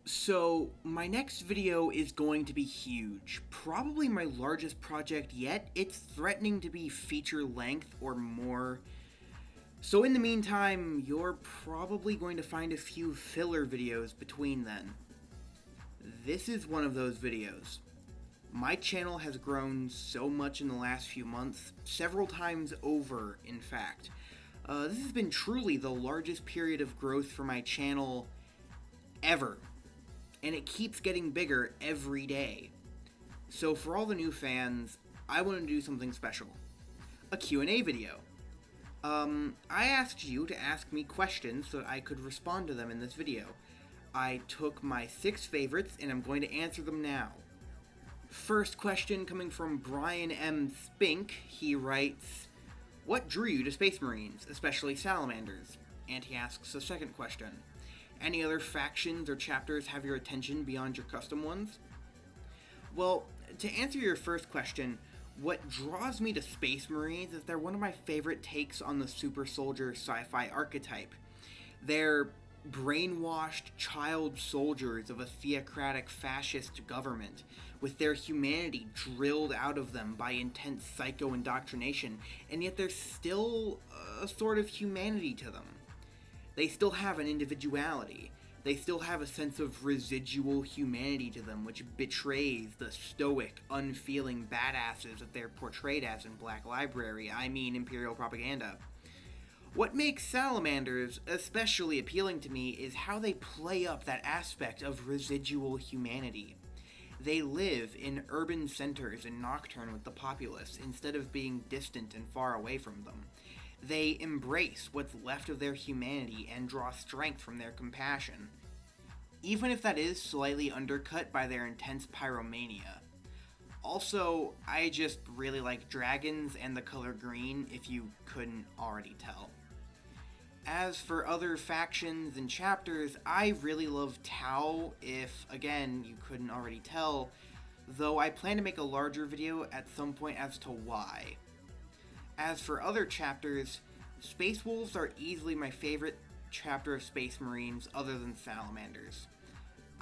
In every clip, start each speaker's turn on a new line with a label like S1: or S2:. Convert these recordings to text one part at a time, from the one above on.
S1: So, my next video is going to be huge. Probably my largest project yet. It's threatening to be feature length or more. So in the meantime, you're probably going to find a few filler videos between then. This is one of those videos. My channel has grown so much in the last few months, several times over, in fact. This has been truly the largest period of growth for my channel ever. And it keeps getting bigger every day. So for all the new fans, I want to do something special. A Q&A video. I asked you to ask me questions so that I could respond to them in this video. I took my 6 favorites and I'm going to answer them now. First question coming from Brian M. Spink. He writes, "What drew you to Space Marines, especially salamanders?" And he asks a second question. "Any other factions or chapters have your attention beyond your custom ones?" Well, to answer your first question, what draws me to Space Marines is they're one of my favorite takes on the super soldier sci-fi archetype. They're brainwashed child soldiers of a theocratic fascist government, with their humanity drilled out of them by intense psycho indoctrination, and yet there's still a sort of humanity to them. They still have an individuality. They still have a sense of residual humanity to them, which betrays the stoic, unfeeling badasses that they're portrayed as in Black Library, I mean Imperial propaganda. What makes salamanders especially appealing to me is how they play up that aspect of residual humanity. They live in urban centers and nocturne with the populace instead of being distant and far away from them. They embrace what's left of their humanity and draw strength from their compassion, even if that is slightly undercut by their intense pyromania. Also, I just really like dragons and the color green, if you couldn't already tell. As for other factions and chapters, I really love Tau, if, again, you couldn't already tell, though I plan to make a larger video at some point as to why. As for other chapters, Space Wolves are easily my favorite chapter of Space Marines other than Salamanders.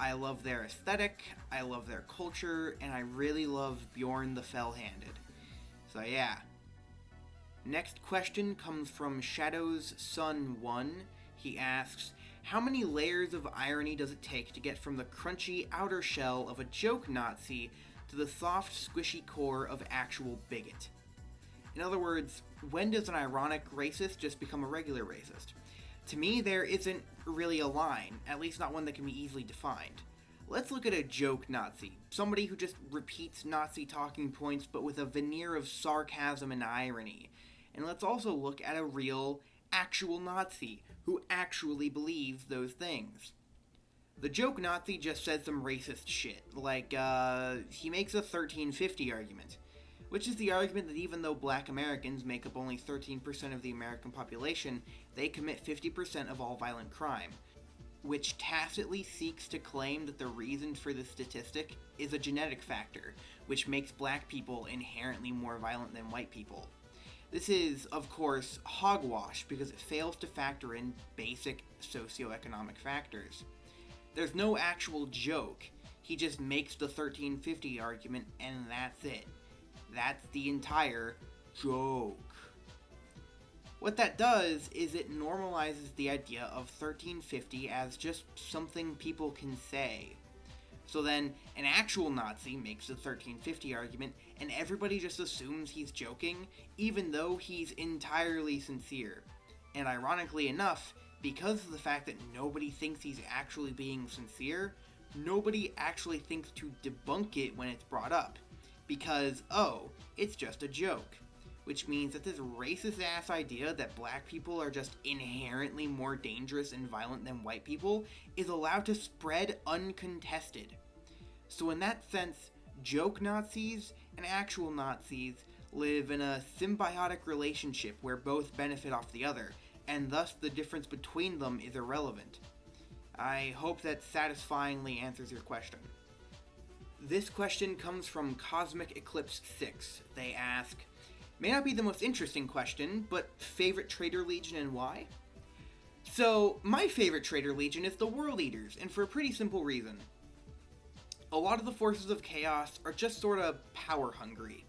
S1: I love their aesthetic, I love their culture, and I really love Bjorn the Fell-Handed. So yeah. Next question comes from Shadow's Sun 1. He asks, "How many layers of irony does it take to get from the crunchy outer shell of a joke Nazi to the soft, squishy core of actual bigot?" In other words, when does an ironic racist just become a regular racist? To me, there isn't really a line, at least not one that can be easily defined. Let's look at a joke Nazi, somebody who just repeats Nazi talking points but with a veneer of sarcasm and irony. And let's also look at a real, actual Nazi who actually believes those things. The joke Nazi just said some racist shit, like, he makes a 1350 argument. Which is the argument that even though black Americans make up only 13% of the American population, they commit 50% of all violent crime, which tacitly seeks to claim that the reason for this statistic is a genetic factor, which makes black people inherently more violent than white people. This is, of course, hogwash because it fails to factor in basic socioeconomic factors. There's no actual joke, he just makes the 1350 argument and that's it. That's the entire joke. What that does is it normalizes the idea of 1350 as just something people can say. So then, an actual Nazi makes the 1350 argument, and everybody just assumes he's joking, even though he's entirely sincere. And ironically enough, because of the fact that nobody thinks he's actually being sincere, nobody actually thinks to debunk it when it's brought up. Because, oh, it's just a joke. Which means that this racist-ass idea that black people are just inherently more dangerous and violent than white people is allowed to spread uncontested. So in that sense, joke Nazis and actual Nazis live in a symbiotic relationship where both benefit off the other, and thus the difference between them is irrelevant. I hope that satisfyingly answers your question. This question comes from Cosmic Eclipse 6. They ask, "May not be the most interesting question, but favorite Traitor Legion and why?" So, my favorite Traitor Legion is the World Eaters, and for a pretty simple reason. A lot of the forces of chaos are just sort of power hungry.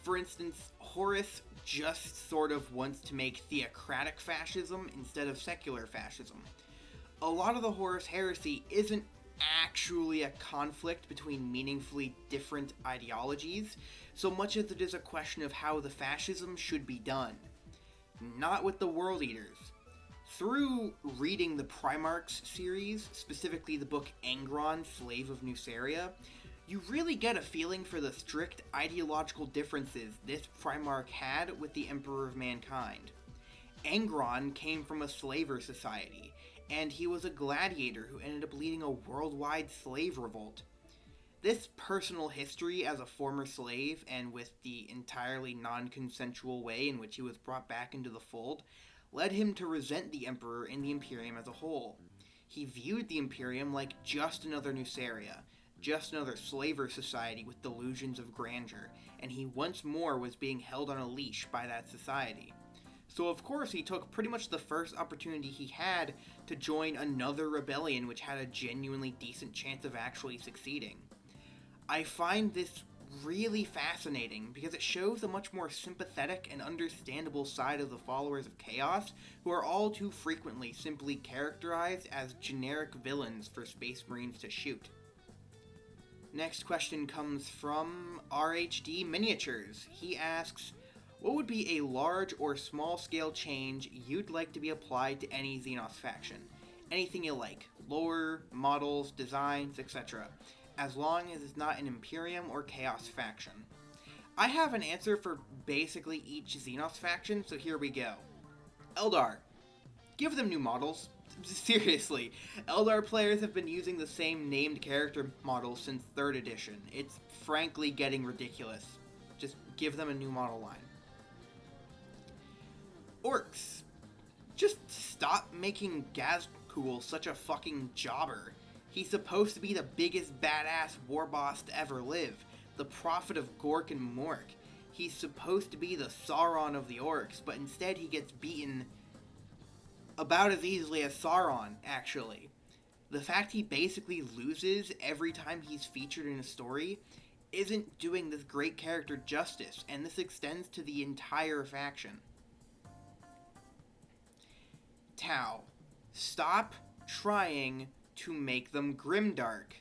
S1: For instance, Horus just sort of wants to make theocratic fascism instead of secular fascism. A lot of the Horus heresy isn't actually a conflict between meaningfully different ideologies, so much as it is a question of how the fascism should be done. Not with the World Eaters. Through reading the Primarchs series, specifically the book Angron, Slave of Nuceria, you really get a feeling for the strict ideological differences this Primarch had with the Emperor of Mankind. Angron came from a slaver society, and he was a gladiator who ended up leading a worldwide slave revolt. This personal history as a former slave, and with the entirely non-consensual way in which he was brought back into the fold, led him to resent the Emperor and the Imperium as a whole. He viewed the Imperium like just another Nuceria, just another slaver society with delusions of grandeur, and he once more was being held on a leash by that society. So of course he took pretty much the first opportunity he had to join another rebellion which had a genuinely decent chance of actually succeeding. I find this really fascinating because it shows a much more sympathetic and understandable side of the followers of Chaos, who are all too frequently simply characterized as generic villains for Space Marines to shoot. Next question comes from RHD Miniatures. He asks, what would be a large or small scale change you'd like to be applied to any Xenos faction? Anything you like. Lore, models, designs, etc. As long as it's not an Imperium or Chaos faction. I have an answer for basically each Xenos faction, so here we go. Eldar. Give them new models. Seriously, Eldar players have been using the same named character models since 3rd edition. It's frankly getting ridiculous. Just give them a new model line. Orcs. Just stop making Gazcool such a fucking jobber. He's supposed to be the biggest badass war boss to ever live, the prophet of Gork and Mork. He's supposed to be the Sauron of the orcs, but instead he gets beaten about as easily as Sauron, actually. The fact he basically loses every time he's featured in a story isn't doing this great character justice, and this extends to the entire faction. Tau. Stop trying to make them grimdark.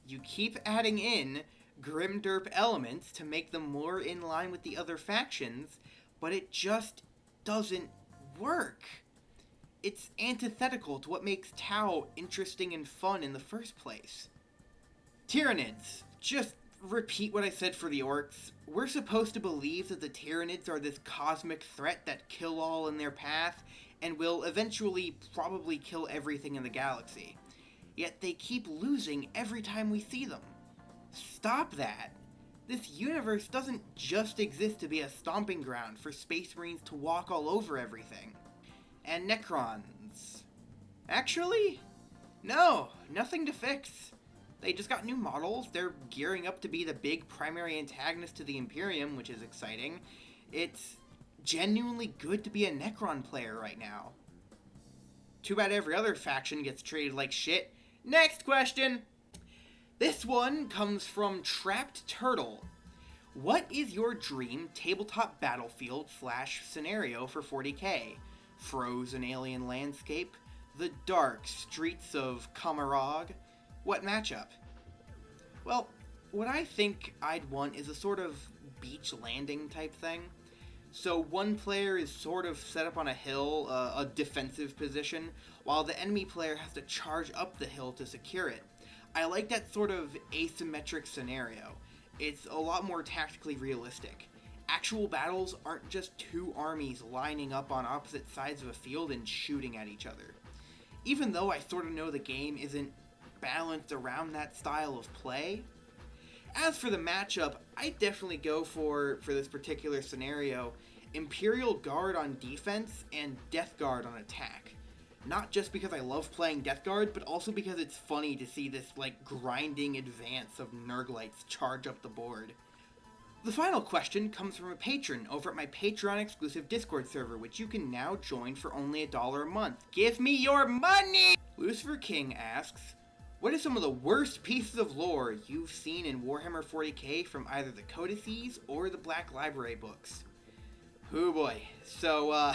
S1: You keep adding in grimderp elements to make them more in line with the other factions, but it just doesn't work. It's antithetical to what makes Tau interesting and fun in the first place. Tyranids. Just repeat what I said for the orcs. We're supposed to believe that the Tyranids are this cosmic threat that kill all in their path, and will eventually probably kill everything in the galaxy. Yet they keep losing every time we see them. Stop that. This universe doesn't just exist to be a stomping ground for Space Marines to walk all over everything. And Necrons. Actually, no, nothing to fix. They just got new models, they're gearing up to be the big primary antagonist to the Imperium, which is exciting. It's genuinely good to be a Necron player right now. Too bad every other faction gets treated like shit. Next question! This one comes from Trapped Turtle. What is your dream tabletop battlefield / scenario for 40k? Frozen alien landscape? The dark streets of Kamarog? What matchup? Well, what I think I'd want is a sort of beach landing type thing. So one player is sort of set up on a hill, a defensive position, while the enemy player has to charge up the hill to secure it. I like that sort of asymmetric scenario. It's a lot more tactically realistic. Actual battles aren't just two armies lining up on opposite sides of a field and shooting at each other. Even though I sort of know the game isn't balanced around that style of play, as for the matchup, I definitely go for this particular scenario, Imperial Guard on defense and Death Guard on attack. Not just because I love playing Death Guard, but also because it's funny to see this, grinding advance of Nurglites charge up the board. The final question comes from a patron over at my Patreon exclusive Discord server, which you can now join for only $1 a month. Give me your money! Lucifer King asks, what are some of the worst pieces of lore you've seen in Warhammer 40k from either the codices or the Black Library books? Oh boy. So,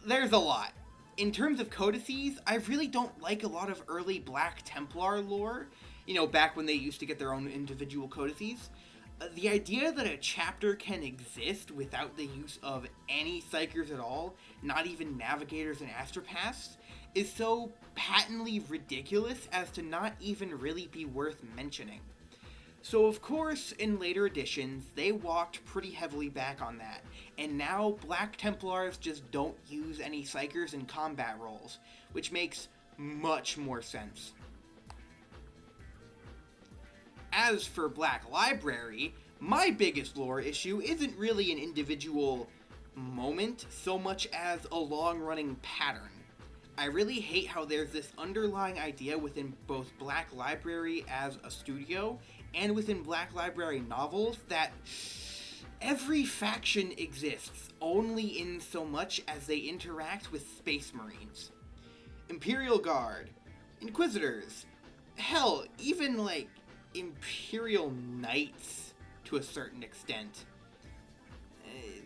S1: there's a lot. In terms of codices, I really don't like a lot of early Black Templar lore. You know, back when they used to get their own individual codices. The idea that a chapter can exist without the use of any psychers at all, not even navigators and astropaths, is so patently ridiculous as to not even really be worth mentioning. So of course, in later editions, they walked pretty heavily back on that, and now Black Templars just don't use any psychers in combat roles, which makes much more sense. As for Black Library, my biggest lore issue isn't really an individual moment so much as a long-running pattern. I really hate how there's this underlying idea within both Black Library as a studio and within Black Library novels that every faction exists only in so much as they interact with Space Marines. Imperial Guard, Inquisitors, hell, even like Imperial Knights to a certain extent.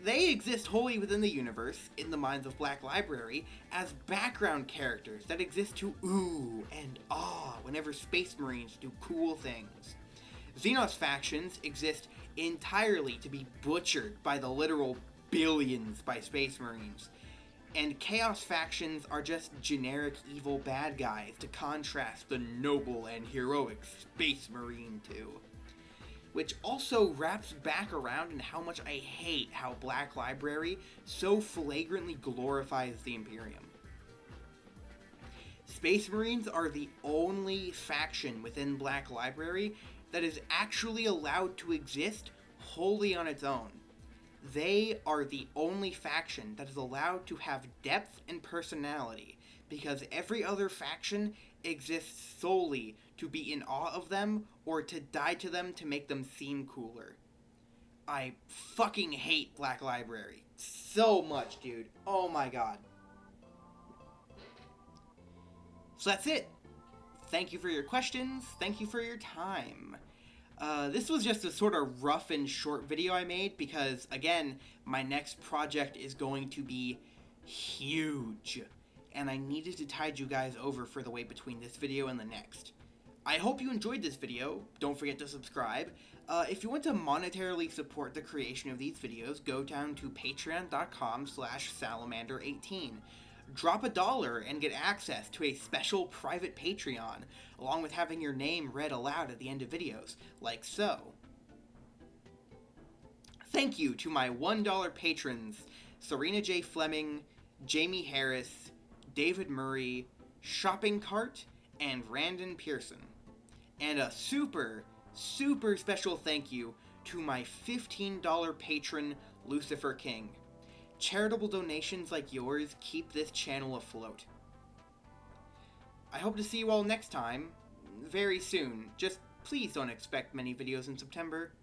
S1: They exist wholly within the universe, in the minds of Black Library, as background characters that exist to ooh and ah whenever Space Marines do cool things. Xenos factions exist entirely to be butchered by the literal billions by Space Marines. And Chaos factions are just generic evil bad guys to contrast the noble and heroic Space Marine to. Which also wraps back around in how much I hate how Black Library so flagrantly glorifies the Imperium. Space Marines are the only faction within Black Library that is actually allowed to exist wholly on its own. They are the only faction that is allowed to have depth and personality, because every other faction exists solely to be in awe of them or to die to them to make them seem cooler. I fucking hate Black Library so much, dude. Oh my god. So that's it. Thank you for your questions. Thank you for your time. This was just a sort of rough and short video I made because, again, my next project is going to be huge. And I needed to tide you guys over for the wait between this video and the next. I hope you enjoyed this video. Don't forget to subscribe. If you want to monetarily support the creation of these videos, go down to patreon.com/salamander18. Drop $1 and get access to a special private Patreon, along with having your name read aloud at the end of videos, like so. Thank you to my $1 patrons, Serena J. Fleming, Jamie Harris, David Murray, Shopping Cart, and Randon Pearson. And a super, super special thank you to my $15 patron, Lucifer King. Charitable donations like yours keep this channel afloat. I hope to see you all next time, very soon. Just please don't expect many videos in September.